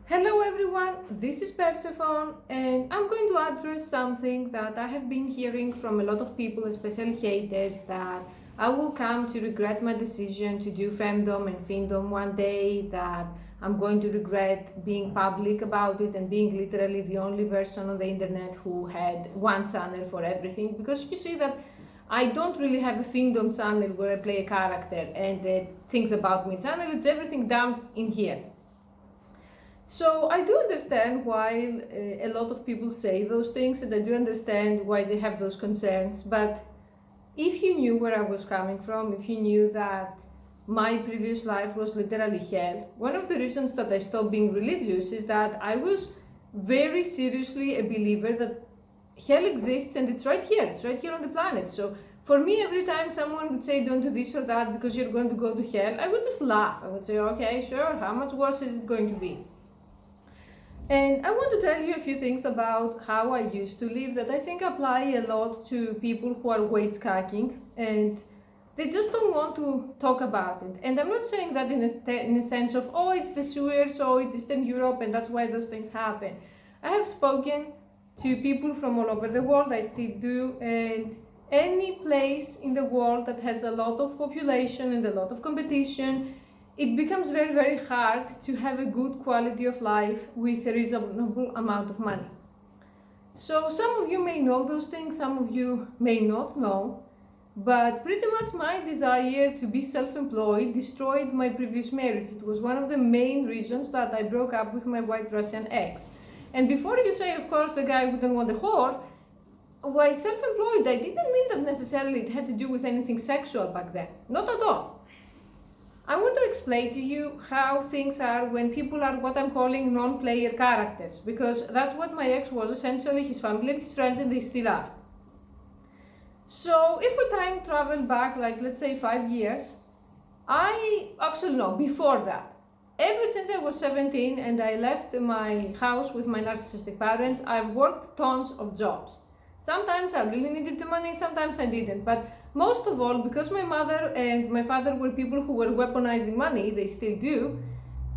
Hello everyone, this is Persephone and I'm going to address something that I have been hearing from a lot of people, especially haters, that I will come to regret my decision to do Femdom and Findom one day, that I'm going to regret being public about it and being literally the only person on the internet who had one channel for everything, because you see that I don't really have a Findom channel where I play a character and things about me channel, it's everything down in here. So I do understand why a lot of people say those things, and I do understand why they have those concerns. But if you knew where I was coming from, if you knew that my previous life was literally hell, one of the reasons that I stopped being religious is that I was very seriously a believer that hell exists and it's right here on the planet. So for me, every time someone would say don't do this or that because you're going to go to hell, I would just laugh. I would say, okay, sure, how much worse is it going to be? And I want to tell you a few things about how I used to live that I think apply a lot to people who are weight skyking and they just don't want to talk about it. And I'm not saying that in a sense of, oh, it's the sewer, so it's Eastern Europe and that's why those things happen. I have spoken to people from all over the world, I still do, and any place in the world that has a lot of population and a lot of competition, it becomes very, very hard to have a good quality of life with a reasonable amount of money. So some of you may know those things, some of you may not know, but pretty much my desire to be self-employed destroyed my previous marriage. It was one of the main reasons that I broke up with my white Russian ex. And before you say, of course, the guy wouldn't want a whore, why self-employed, I didn't mean that necessarily it had to do with anything sexual back then. Not at all. I want to explain to you how things are when people are what I'm calling non-player characters, because that's what my ex was, essentially his family and his friends, and they still are. So if we time travel back, like let's say 5 years, before that, ever since I was 17 and I left my house with my narcissistic parents, I've worked tons of jobs. Sometimes I really needed the money, sometimes I didn't, but most of all, because my mother and my father were people who were weaponizing money, they still do,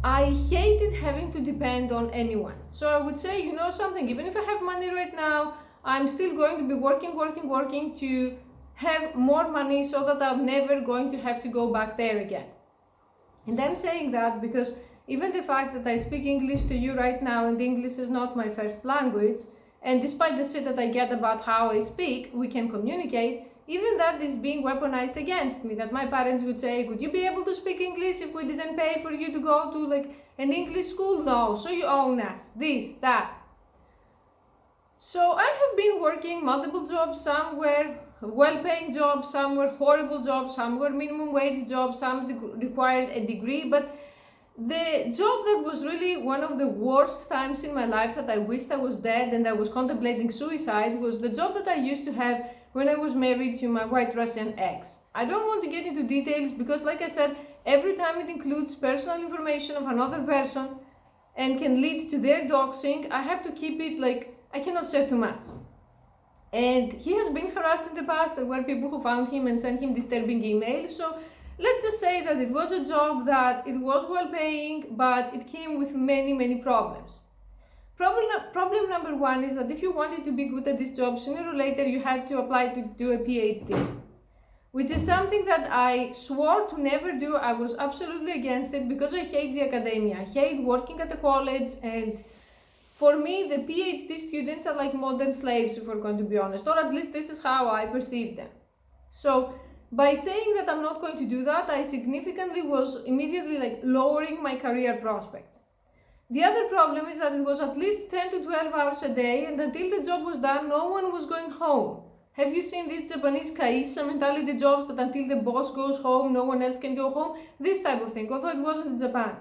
I hated having to depend on anyone. So I would say, you know something, even if I have money right now, I'm still going to be working to have more money so that I'm never going to have to go back there again. And I'm saying that because even the fact that I speak English to you right now and English is not my first language, and despite the shit that I get about how I speak, we can communicate, even that is being weaponized against me, that my parents would say, would you be able to speak English if we didn't pay for you to go to like an English school? No, so you own us, this, that. So I have been working multiple jobs, some were well-paying jobs, some were horrible jobs, some were minimum wage jobs, some required a degree, but the job that was really one of the worst times in my life that I wished I was dead and I was contemplating suicide was the job that I used to have when I was married to my white Russian ex. I don't want to get into details because, like I said, every time it includes personal information of another person and can lead to their doxing, I have to keep it like, I cannot share too much. And he has been harassed in the past. There were people who found him and sent him disturbing emails. So let's just say that it was a job that it was well paying, but it came with many, many problems. Problem number one is that if you wanted to be good at this job, sooner or later you had to apply to do a PhD, which is something that I swore to never do. I was absolutely against it because I hate the academia. I hate working at the college, and for me, the PhD students are like modern slaves, if we're going to be honest, or at least this is how I perceive them. So by saying that I'm not going to do that, I significantly was immediately like lowering my career prospects. The other problem is that it was at least 10 to 12 hours a day, and until the job was done, no one was going home. Have you seen these Japanese kaisa mentality jobs that until the boss goes home, no one else can go home? This type of thing, although it wasn't in Japan.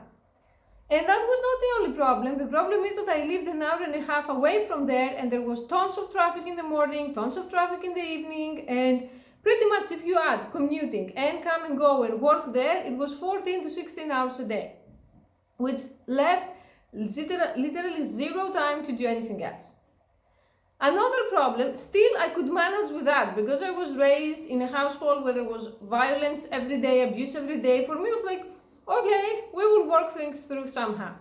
And that was not the only problem. The problem is that I lived an hour and a half away from there, and there was tons of traffic in the morning, tons of traffic in the evening, and pretty much if you add commuting and come and go and work there, it was 14 to 16 hours a day, which left literally zero time to do anything else. Another problem, still I could manage with that because I was raised in a household where there was violence every day, abuse every day. For me it was like, okay, we will work things through somehow.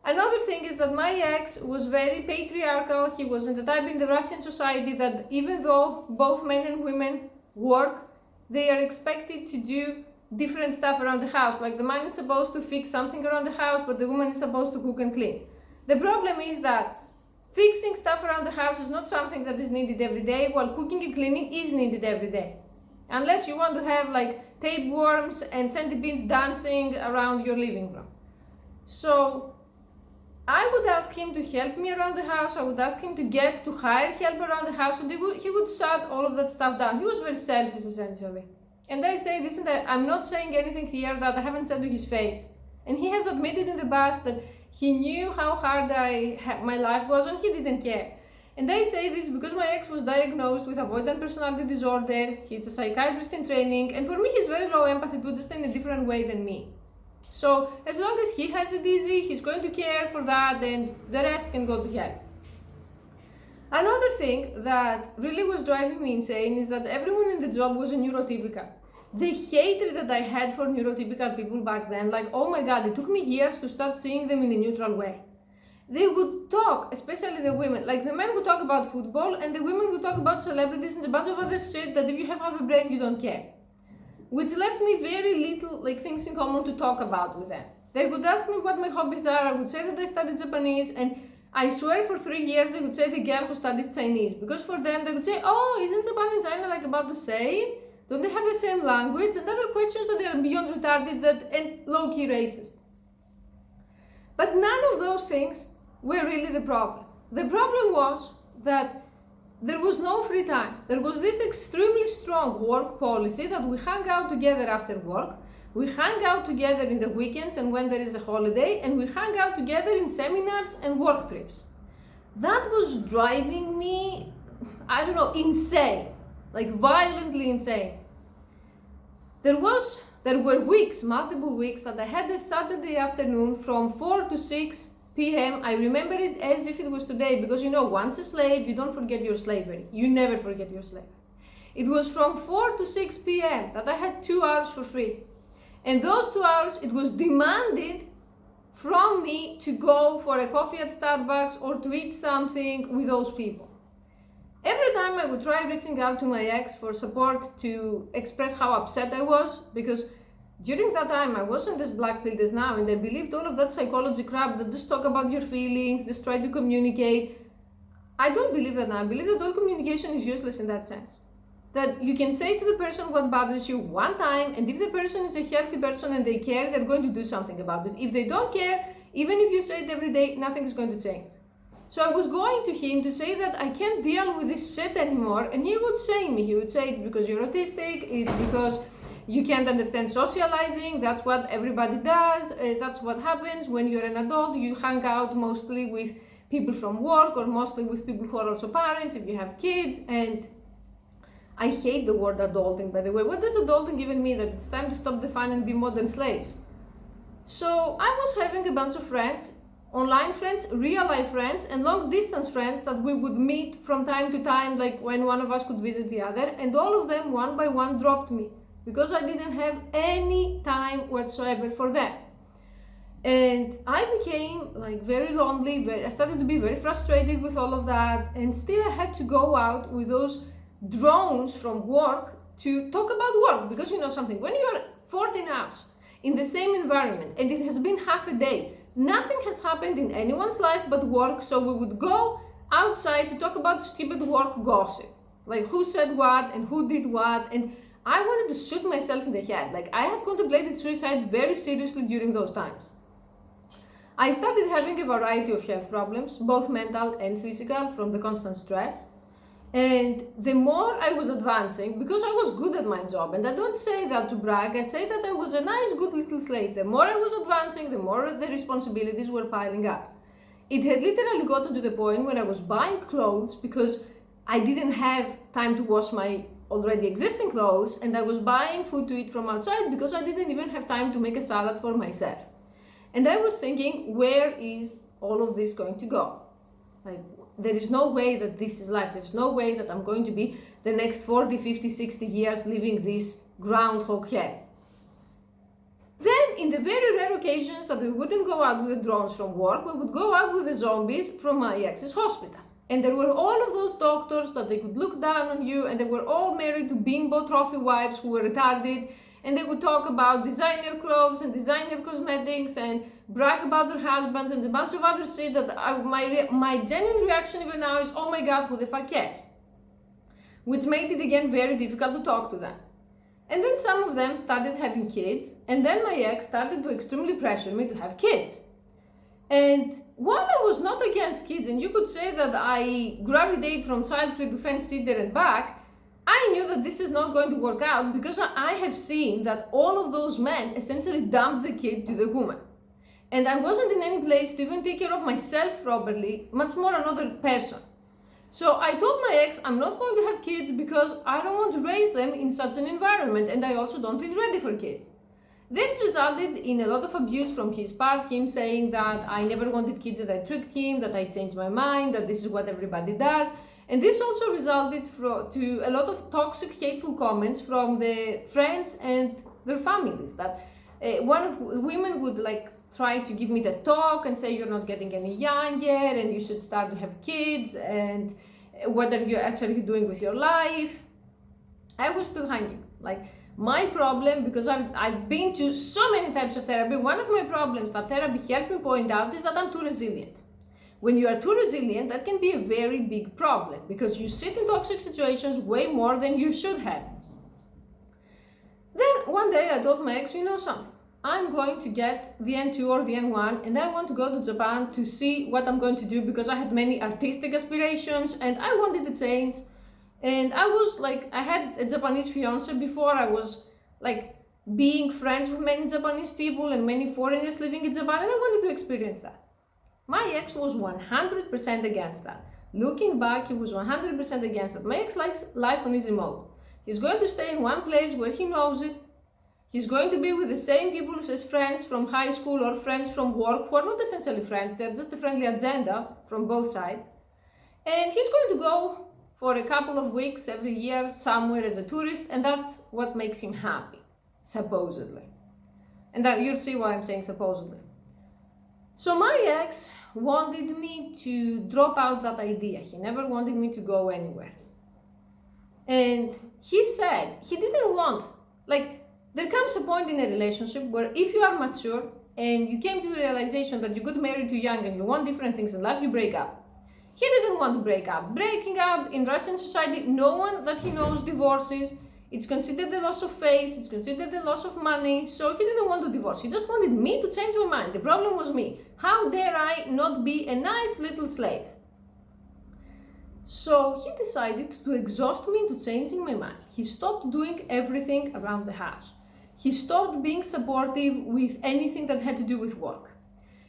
Another thing is that my ex was very patriarchal. He wasn't the type in the Russian society that even though both men and women work, they are expected to do different stuff around the house. Like the man is supposed to fix something around the house, but the woman is supposed to cook and clean. The problem is that fixing stuff around the house is not something that is needed every day, while cooking and cleaning is needed every day. Unless you want to have like tapeworms and centipedes dancing around your living room. So I would ask him to help me around the house. I would ask him to hire help around the house, and he would shut all of that stuff down. He was very selfish, essentially. And I say this, and I'm not saying anything here that I haven't said to his face. And he has admitted in the past that he knew how hard my life was, and he didn't care. And I say this because my ex was diagnosed with avoidant personality disorder. He's a psychiatrist in training, and for me, he's very low empathy too, just in a different way than me. So as long as he has it easy, he's going to care for that, and the rest can go to hell. Another thing that really was driving me insane is that everyone in the job was a neurotypical. The hatred that I had for neurotypical people back then, like, oh my god, it took me years to start seeing them in a neutral way. They would talk, especially the women, like the men would talk about football and the women would talk about celebrities and a bunch of other shit that if you have half a brain, you don't care. Which left me very little things in common to talk about with them. They would ask me what my hobbies are, I would say that I studied Japanese, and I swear for 3 years they would say the girl who studies Chinese, because for them they would say, oh, isn't Japan and China like about the same? Don't they have the same language? And other questions that are beyond retarded and low-key racist. But none of those things were really the problem. The problem was that there was no free time. There was this extremely strong work policy that we hang out together after work, we hang out together in the weekends and when there is a holiday, and we hang out together in seminars and work trips. That was driving me, insane, like violently insane. There were weeks, multiple weeks, that I had a Saturday afternoon from 4 to 6 p.m. I remember it as if it was today, because once a slave, you don't forget your slavery. You never forget your slavery. It was from 4 to 6 p.m. that I had 2 hours for free. And those 2 hours, it was demanded from me to go for a coffee at Starbucks or to eat something with those people. Every time I would try reaching out to my ex for support to express how upset I was, because during that time I wasn't as black-pilled as now, and I believed all of that psychology crap that just talk about your feelings, just try to communicate. I don't believe that now. I believe that all communication is useless in that sense. That you can say to the person what bothers you one time, and if the person is a healthy person and they care, they're going to do something about it. If they don't care, even if you say it every day, nothing is going to change. So I was going to him to say that I can't deal with this shit anymore, and he would say it's because you're autistic, it's because you can't understand socializing, that's what everybody does, that's what happens when you're an adult, you hang out mostly with people from work or mostly with people who are also parents if you have kids. And I hate the word adulting, by the way. What does adulting even mean? That it's time to stop the fun and be modern slaves? So I was having a bunch of friends, online friends, real life friends, and long distance friends that we would meet from time to time, like when one of us could visit the other, and all of them one by one dropped me because I didn't have any time whatsoever for them. And I became very lonely, I started to be very frustrated with all of that, and still I had to go out with those drones from work to talk about work, because something, when you're 14 hours in the same environment and it has been half a day, nothing has happened in anyone's life but work, so we would go outside to talk about stupid work gossip, like who said what and who did what, and I wanted to shoot myself in the head. I had contemplated suicide very seriously during those times. I started having a variety of health problems, both mental and physical, from the constant stress. And the more I was advancing, because I was good at my job, and I don't say that to brag, I say that I was a nice, good little slave. The more I was advancing, the more the responsibilities were piling up. It had literally gotten to the point where I was buying clothes because I didn't have time to wash my already existing clothes, and I was buying food to eat from outside because I didn't even have time to make a salad for myself. And I was thinking, where is all of this going to go? There is no way that this is life. There's no way that I'm going to be the next 40, 50, 60 years living this groundhog hell. Then in the very rare occasions that we wouldn't go out with the drones from work, we would go out with the zombies from my ex's hospital. And there were all of those doctors that they could look down on you, and they were all married to bimbo trophy wives who were retarded, and they would talk about designer clothes and designer cosmetics and brag about their husbands and a bunch of other shit that my genuine reaction even now is, oh my god, who the fuck cares? Which made it again very difficult to talk to them. And then some of them started having kids, and then my ex started to extremely pressure me to have kids. And while I was not against kids, and you could say that I gravitate from child-free to fence-sitter and back, I knew that this is not going to work out because I have seen that all of those men essentially dumped the kid to the woman. And I wasn't in any place to even take care of myself properly, much more another person. So I told my ex I'm not going to have kids because I don't want to raise them in such an environment, and I also don't feel ready for kids. This resulted in a lot of abuse from his part, him saying that I never wanted kids, that I tricked him, that I changed my mind, that this is what everybody does. And this also resulted to a lot of toxic, hateful comments from the friends and their families. That one of women would try to give me the talk and say you're not getting any younger and you should start to have kids, and what else are you doing with your life? I was still hanging. My problem, because I've been to so many types of therapy, one of my problems that therapy helped me point out is that I'm too resilient. When you are too resilient, that can be a very big problem because you sit in toxic situations way more than you should have. Then one day I told my ex, you know something, I'm going to get the N2 or the N1 and I want to go to Japan to see what I'm going to do because I had many artistic aspirations and I wanted to change. And I had a Japanese fiance before. I was being friends with many Japanese people and many foreigners living in Japan, and I wanted to experience that. My ex was 100% against that. Looking back, he was 100% against that. My ex likes life on easy mode. He's going to stay in one place where he knows it. He's going to be with the same people as friends from high school or friends from work who are not essentially friends. They're just a friendly agenda from both sides. And he's going to go for a couple of weeks every year somewhere as a tourist, and that's what makes him happy, supposedly. And you'll see why I'm saying supposedly. So my ex wanted me to drop out that idea. He never wanted me to go anywhere. And he said he didn't want, there comes a point in a relationship where if you are mature and you came to the realization that you got married too young and you want different things in life, you break up. He didn't want to break up. Breaking up in Russian society, no one that he knows divorces. It's considered the loss of face, it's considered the loss of money, so he didn't want to divorce. He just wanted me to change my mind. The problem was me. How dare I not be a nice little slave? So he decided to exhaust me into changing my mind. He stopped doing everything around the house. He stopped being supportive with anything that had to do with work.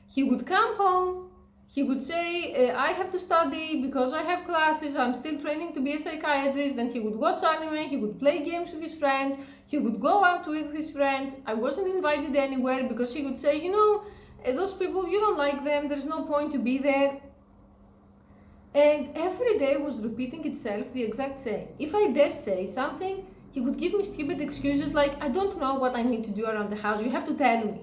He would come home, he would say, I have to study because I have classes, I'm still training to be a psychiatrist. Then he would watch anime, he would play games with his friends, he would go out to eat with his friends. I wasn't invited anywhere because he would say, those people, you don't like them, there's no point to be there. And every day was repeating itself the exact same. If I dared say something, he would give me stupid excuses like, I don't know what I need to do around the house, you have to tell me.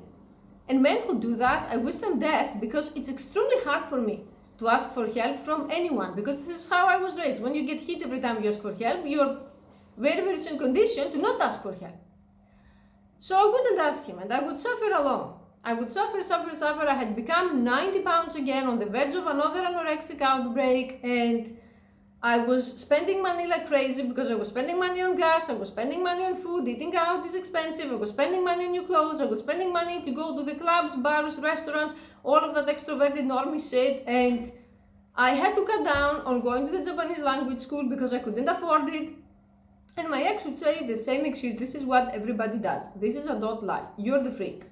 And men who do that, I wish them death because it's extremely hard for me to ask for help from anyone because this is how I was raised. When you get hit every time you ask for help, you're very, very soon conditioned to not ask for help. So I wouldn't ask him and I would suffer alone. I would suffer. I had become 90 pounds again on the verge of another anorexic outbreak, and I was spending money like crazy because I was spending money on gas, I was spending money on food, eating out is expensive, I was spending money on new clothes, I was spending money to go to the clubs, bars, restaurants, all of that extroverted normie shit, and I had to cut down on going to the Japanese language school because I couldn't afford it. And my ex would say the same excuse, this is what everybody does, this is adult life, you're the freak.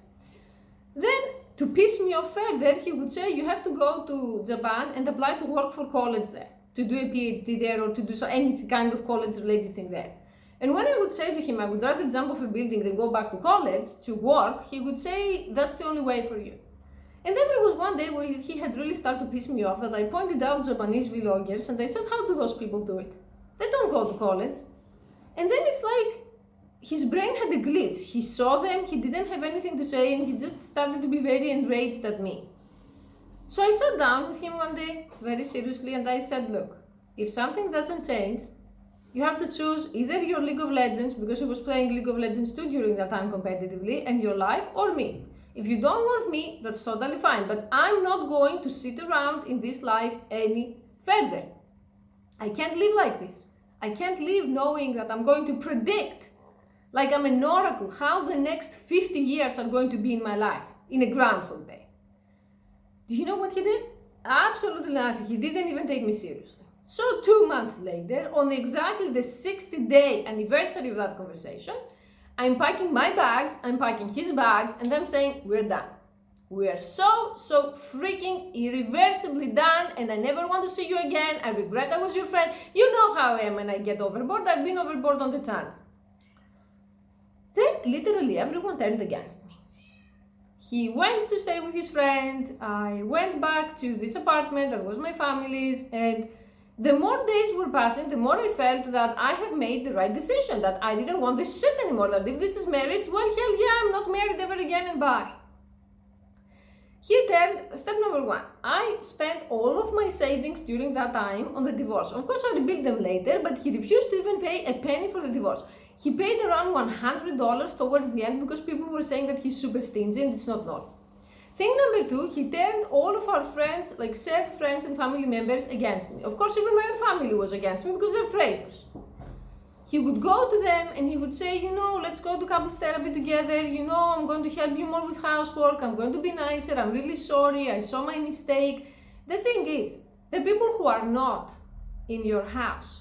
Then, to piss me off further, he would say you have to go to Japan and apply to work for college there, to do a PhD there or to do any kind of college related thing there. And when I would say to him I would rather jump off a building than go back to college to work, he would say that's the only way for you. And then there was one day where he had really started to piss me off that I pointed out Japanese vloggers and I said, how do those people do it? They don't go to college. And then it's like, his brain had a glitch. He saw them, he didn't have anything to say, and he just started to be very enraged at me. So I sat down with him one day, very seriously, and I said, look, if something doesn't change, you have to choose either your League of Legends, because he was playing League of Legends too during that time competitively, and your life, or me. If you don't want me, that's totally fine, but I'm not going to sit around in this life any further. I can't live like this. I can't live knowing that I'm going to predict, like I'm an oracle, how the next 50 years are going to be in my life, in a Groundhog Day. Do you know what he did? Absolutely nothing. He didn't even take me seriously. So 2 months later, on exactly the 60-day anniversary of that conversation, I'm packing my bags, I'm packing his bags, and I'm saying, we're done. We are so freaking irreversibly done, and I never want to see you again. I regret I was your friend. You know how I am when I get overboard. I've been overboard on the channel. Then literally everyone turned against me. He went to stay with his friend. I went back to this apartment that was my family's, and the more days were passing, the more I felt that I have made the right decision, that I didn't want this shit anymore, that if this is marriage, well, hell yeah, I'm not married ever again, and bye. He turned, step number one, I spent all of my savings during that time on the divorce. Of course, I rebuilt them later, but he refused to even pay a penny for the divorce. He paid around $100 towards the end because people were saying that he's super stingy and it's not normal. Thing number two, he turned all of our friends, like shared friends and family members, against me. Of course, even my own family was against me because they're traitors. He would go to them and he would say, you know, let's go to couples therapy together, you know, I'm going to help you more with housework, I'm going to be nicer, I'm really sorry, I saw my mistake. The thing is, the people who are not in your house,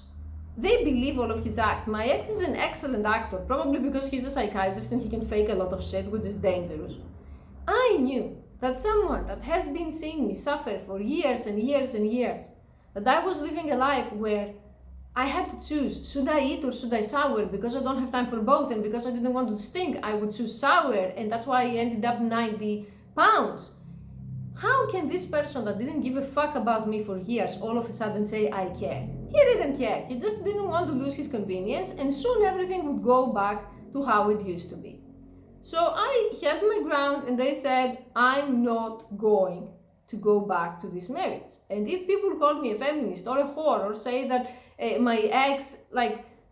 they believe all of his act. My ex is an excellent actor, probably because he's a psychiatrist and he can fake a lot of shit, which is dangerous. I knew that someone that has been seeing me suffer for years and years and years, that I was living a life where I had to choose, should I eat or should I shower? Because I don't have time for both, and because I didn't want to stink, I would choose shower, and that's why I ended up 90 pounds. How can this person that didn't give a fuck about me for years all of a sudden say I care? He didn't care, he just didn't want to lose his convenience, and soon everything would go back to how it used to be. So I held my ground and I said, I'm not going to go back to this marriage. And if people call me a feminist or a whore or say that my ex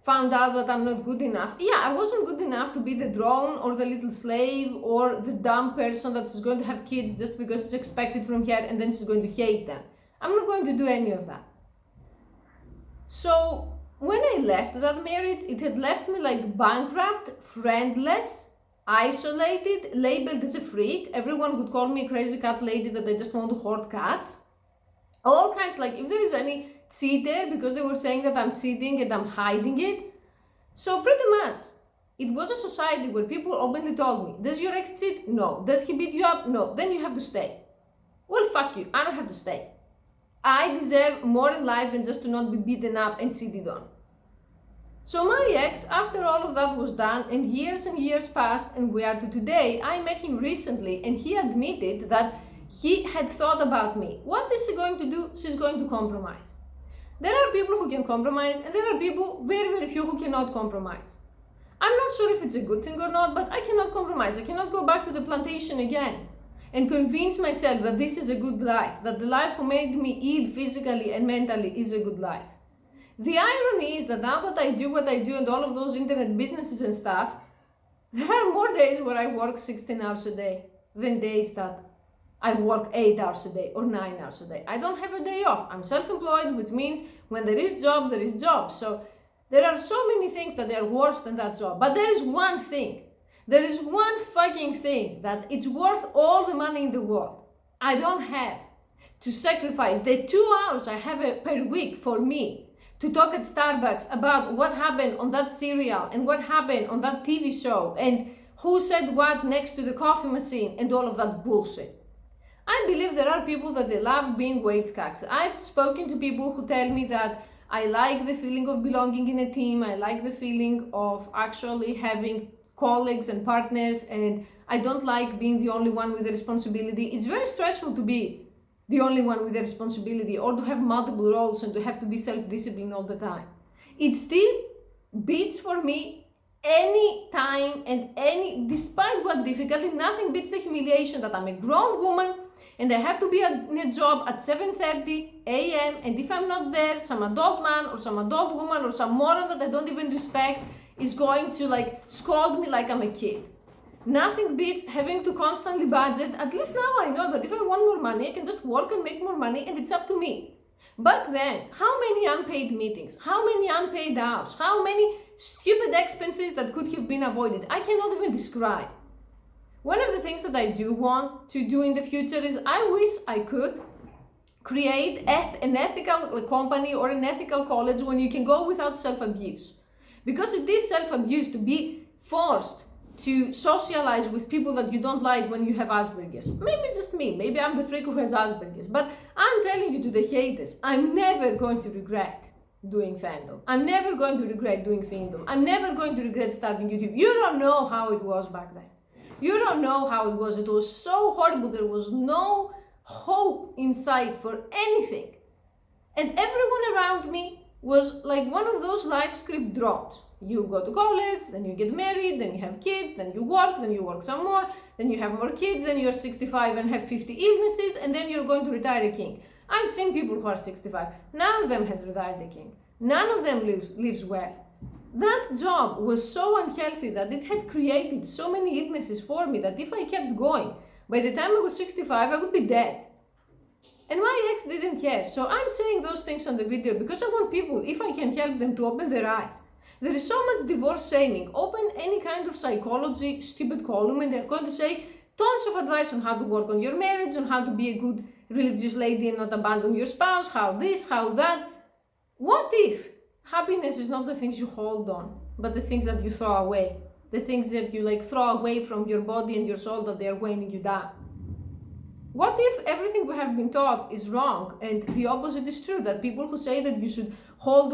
found out that I'm not good enough, yeah, I wasn't good enough to be the drone or the little slave or the dumb person that's going to have kids just because it's expected from her and then she's going to hate them. I'm not going to do any of that. So when I left that marriage, it had left me bankrupt, friendless, isolated, labeled as a freak. Everyone would call me a crazy cat lady that I just want to hoard cats. All kinds, if there is any cheater, because they were saying that I'm cheating and I'm hiding it. So pretty much, it was a society where people openly told me, does your ex cheat? No. Does he beat you up? No. Then you have to stay. Well, fuck you. I don't have to stay. I deserve more in life than just to not be beaten up and cheated on. So my ex, after all of that was done and years passed and we are to today, I met him recently and he admitted that he had thought about me. What is she going to do? She's going to compromise. There are people who can compromise and there are people, very, very few, who cannot compromise. I'm not sure if it's a good thing or not, but I cannot compromise. I cannot go back to the plantation again and convince myself that this is a good life, that the life who made me ill physically and mentally is a good life. The irony is that now that I do what I do and all of those internet businesses and stuff, there are more days where I work 16 hours a day than days that I work 8 hours a day or 9 hours a day. I don't have a day off. I'm self-employed, which means when there is job, there is job. So there are so many things that are worse than that job. But there is one thing. There is one fucking thing that it's worth all the money in the world. I don't have to sacrifice the 2 hours I have per week for me to talk at Starbucks about what happened on that cereal and what happened on that TV show and who said what next to the coffee machine and all of that bullshit. I believe there are people that they love being wage cucks. I've spoken to people who tell me that I like the feeling of belonging in a team, I like the feeling of actually having colleagues and partners, and I don't like being the only one with the responsibility. It's very stressful to be the only one with the responsibility or to have multiple roles and to have to be self-disciplined all the time. It still beats for me any time and despite what difficulty, nothing beats the humiliation that I'm a grown woman and I have to be in a job at 7:30 a.m. and if I'm not there, some adult man or some adult woman or some moron that I don't even respect is going to like scold me like I'm a kid. Nothing beats having to constantly budget. At least now I know that if I want more money, I can just work and make more money and it's up to me. Back then, how many unpaid meetings, how many unpaid hours, how many stupid expenses that could have been avoided? I cannot even describe. One of the things that I do want to do in the future is I wish I could create an ethical company or an ethical college when you can go without self-abuse. Because it is self-abuse to be forced to socialize with people that you don't like when you have Asperger's. Maybe it's just me, maybe I'm the freak who has Asperger's, but I'm telling you to the haters, I'm never going to regret doing fandom. I'm never going to regret doing Femdom. I'm never going to regret starting YouTube. You don't know how it was back then. You don't know how it was. It was so horrible. There was no hope in sight for anything. And everyone around me was like one of those life script drops. You go to college, then you get married, then you have kids, then you work some more, then you have more kids, then you're 65 and have 50 illnesses, and then you're going to retire a king. I've seen people who are 65. None of them has retired a king. None of them lives well. That job was so unhealthy that it had created so many illnesses for me that if I kept going, by the time I was 65, I would be dead. And my ex didn't care. So I'm saying those things on the video because I want people, if I can help them, to open their eyes. There is so much divorce shaming. Open any kind of psychology stupid column and they're going to say tons of advice on how to work on your marriage, on how to be a good religious lady and not abandon your spouse, how this, how that. What if happiness is not the things you hold on, but the things that you throw away? The things that you like throw away from your body and your soul that they are weighing you down. What if everything we have been taught is wrong and the opposite is true? That people who say that you should hold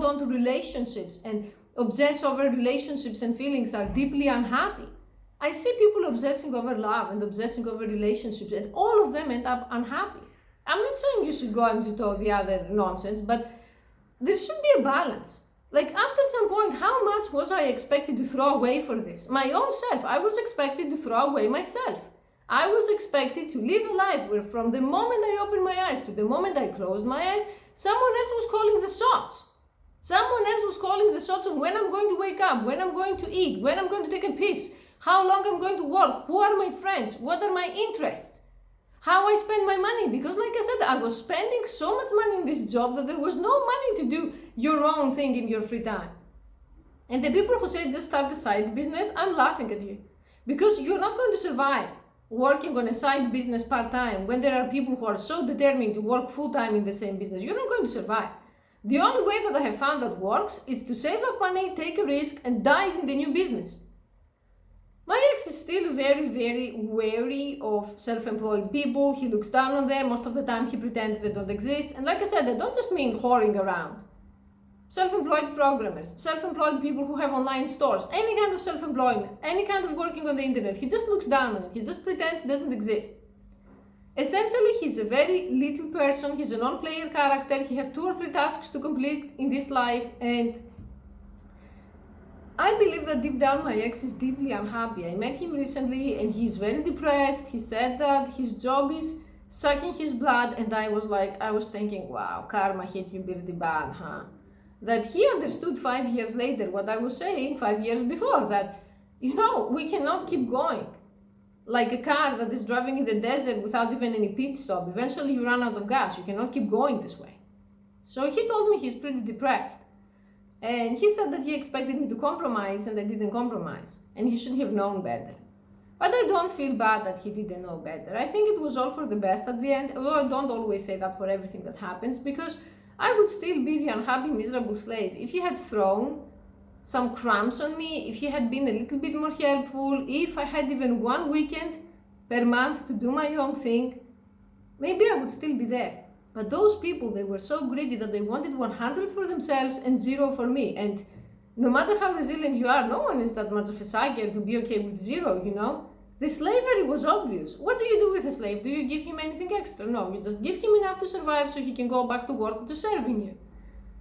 on to relationships and obsess over relationships and feelings are deeply unhappy. I see people obsessing over love and obsessing over relationships and all of them end up unhappy. I'm not saying you should go and do all the other nonsense, but there should be a balance. Like after some point, how much was I expected to throw away for this? My own self, I was expected to throw away myself. I was expected to live a life where from the moment I opened my eyes to the moment I closed my eyes, someone else was calling the shots. Someone else was calling the shots on when I'm going to wake up, when I'm going to eat, when I'm going to take a piss, how long I'm going to work, who are my friends, what are my interests, how I spend my money. Because like I said, I was spending so much money in this job that there was no money to do your own thing in your free time. And the people who say just start a side business, I'm laughing at you. Because you're not going to survive working on a side business part-time when there are people who are so determined to work full-time in the same business. You're not going to survive. The only way that I have found that works is to save up money, take a risk, and dive in the new business. My ex is still very, very wary of self-employed people. He looks down on them. Most of the time he pretends they don't exist. And like I said, I don't just mean whoring around. Self-employed programmers, self-employed people who have online stores, any kind of self-employment, any kind of working on the internet, he just looks down on it. He just pretends it doesn't exist. Essentially, he's a very little person. He's a non-player character. He has 2 or 3 tasks to complete in this life, and I believe that deep down my ex is deeply unhappy. I met him recently and he's very depressed. He said that his job is sucking his blood, and I was thinking, wow, karma hit you pretty bad, huh? That he understood 5 years later what I was saying 5 years before, that, you know, we cannot keep going. Like a car that is driving in the desert without even any pit stop. Eventually you run out of gas. You cannot keep going this way. So he told me he's pretty depressed. And he said that he expected me to compromise and I didn't compromise. And he should have known better. But I don't feel bad that he didn't know better. I think it was all for the best at the end, although I don't always say that for everything that happens, because I would still be the unhappy, miserable slave. If he had thrown some crumbs on me, if he had been a little bit more helpful, if I had even 1 weekend per month to do my own thing, maybe I would still be there. But those people, they were so greedy that they wanted 100 for themselves and 0 for me. And no matter how resilient you are, no one is that much of a sucker to be okay with 0, you know? The slavery was obvious. What do you do with a slave? Do you give him anything extra? No, you just give him enough to survive so he can go back to work to serving you.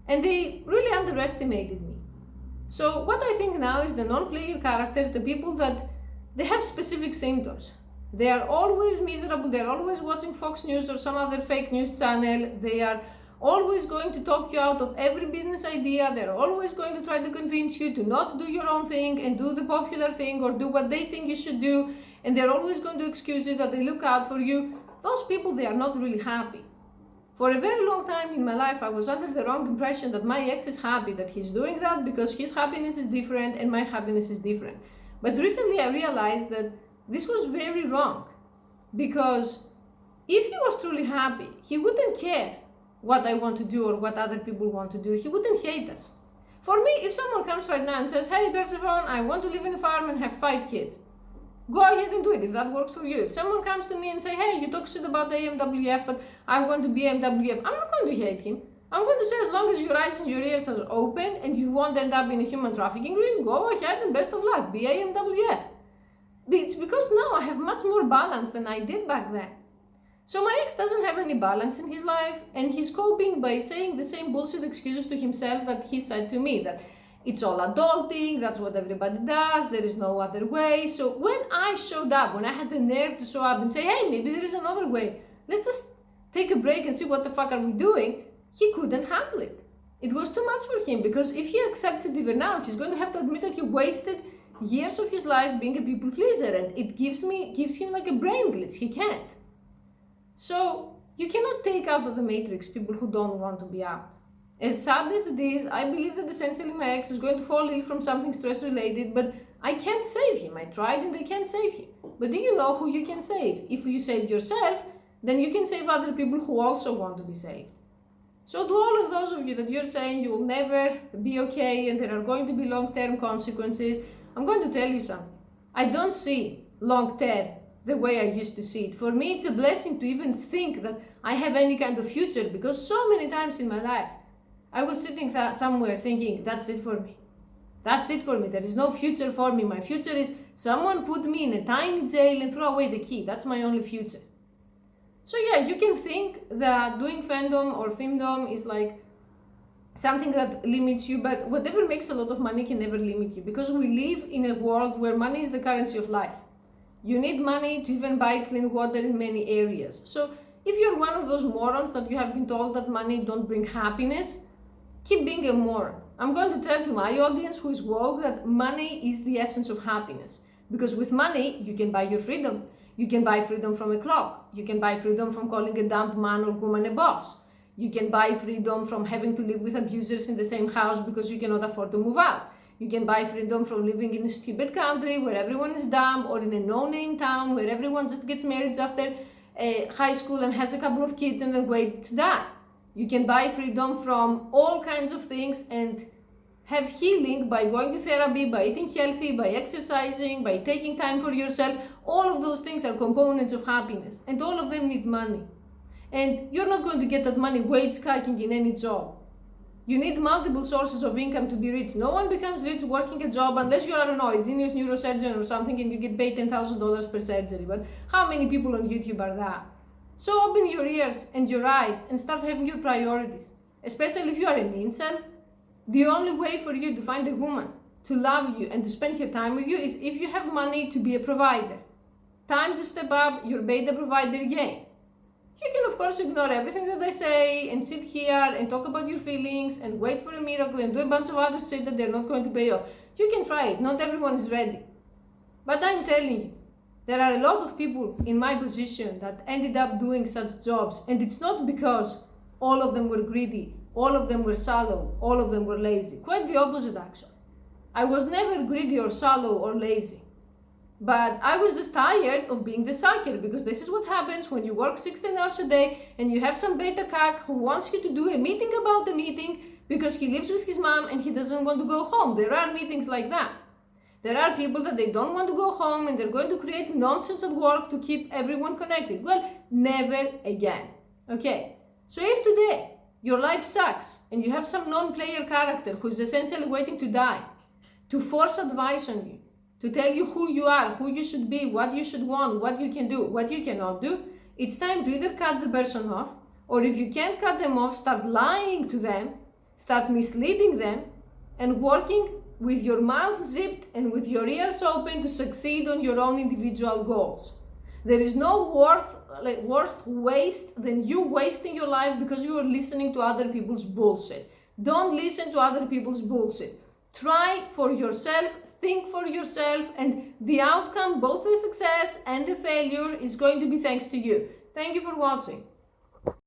And they really underestimated me. So what I think now is the non-player characters, the people that they have specific symptoms. They are always miserable, they're always watching Fox News or some other fake news channel, they are always going to talk you out of every business idea, they're always going to try to convince you to not do your own thing and do the popular thing or do what they think you should do, and they're always going to excuse it that they look out for you. Those people, they are not really happy. For a very long time in my life, I was under the wrong impression that my ex is happy, that he's doing that because his happiness is different and my happiness is different. But recently I realized that this was very wrong, because if he was truly happy, he wouldn't care what I want to do or what other people want to do. He wouldn't hate us. For me, if someone comes right now and says, hey Persephone, I want to live in a farm and have 5 kids, go ahead and do it if that works for you. If someone comes to me and say, hey, you talk shit about the AMWF, but I want to be AMWF, I'm not going to hate him. I'm going to say, as long as your eyes and your ears are open and you won't end up in a human trafficking ring, go ahead and best of luck, be AMWF. It's because now I have much more balance than I did back then. So my ex doesn't have any balance in his life, and he's coping by saying the same bullshit excuses to himself that he said to me, that it's all adulting, that's what everybody does, there is no other way. So when I showed up, when I had the nerve to show up and say, hey, maybe there is another way, let's just take a break and see what the fuck are we doing, he couldn't handle it. It was too much for him, because if he accepts it even now, he's going to have to admit that he wasted years of his life being a people pleaser, and it gives him like a brain glitch. He can't. So you cannot take out of the matrix people who don't want to be out. As sad as it is, I believe that essentially my ex is going to fall ill from something stress related, but I can't save him. I tried and I can't save him. But do you know who you can save? If you save yourself, then you can save other people who also want to be saved. So to all of those of you that you're saying you will never be okay and there are going to be long-term consequences, I'm going to tell you something. I don't see long-term the way I used to see it. For me, it's a blessing to even think that I have any kind of future, because so many times in my life, I was sitting somewhere thinking, that's it for me. That's it for me. There is no future for me. My future is someone put me in a tiny jail and throw away the key. That's my only future. So yeah, you can think that doing fandom or femdom is like something that limits you, but whatever makes a lot of money can never limit you, because we live in a world where money is the currency of life. You need money to even buy clean water in many areas. So if you're one of those morons that you have been told that money don't bring happiness, keep being a moron. I'm going to tell to my audience who is woke that money is the essence of happiness. Because with money, you can buy your freedom. You can buy freedom from a clock. You can buy freedom from calling a dumb man or woman a boss. You can buy freedom from having to live with abusers in the same house because you cannot afford to move out. You can buy freedom from living in a stupid country where everyone is dumb, or in a no-name town where everyone just gets married after high school and has a couple of kids and then wait to die. You can buy freedom from all kinds of things and have healing by going to therapy, by eating healthy, by exercising, by taking time for yourself. All of those things are components of happiness, and all of them need money. And you're not going to get that money wage skyking in any job. You need multiple sources of income to be rich. No one becomes rich working a job unless you're, I don't know, a genius neurosurgeon or something and you get paid $10,000 per surgery. But how many people on YouTube are that? So open your ears and your eyes and start having your priorities. Especially if you are an incel, the only way for you to find a woman to love you and to spend her time with you is if you have money to be a provider. Time to step up your beta provider game. You can of course ignore everything that I say and sit here and talk about your feelings and wait for a miracle and do a bunch of other shit that they're not going to pay off. You can try it, not everyone is ready. But I'm telling you, there are a lot of people in my position that ended up doing such jobs, and it's not because all of them were greedy, all of them were shallow, all of them were lazy. Quite the opposite actually. I was never greedy or shallow or lazy. But I was just tired of being the sucker, because this is what happens when you work 16 hours a day and you have some beta cuck who wants you to do a meeting about the meeting because he lives with his mom and he doesn't want to go home. There are meetings like that. There are people that they don't want to go home and they're going to create nonsense at work to keep everyone connected. Well, never again. Okay, so if today your life sucks and you have some non-player character who is essentially waiting to die, to force advice on you, to tell you who you are, who you should be, what you should want, what you can do, what you cannot do, it's time to either cut the person off, or if you can't cut them off, start lying to them, start misleading them, and working with your mouth zipped and with your ears open to succeed on your own individual goals. There is no worse waste than you wasting your life because you are listening to other people's bullshit. Don't listen to other people's bullshit. Try for yourself, think for yourself, and the outcome, both the success and the failure, is going to be thanks to you. Thank you for watching.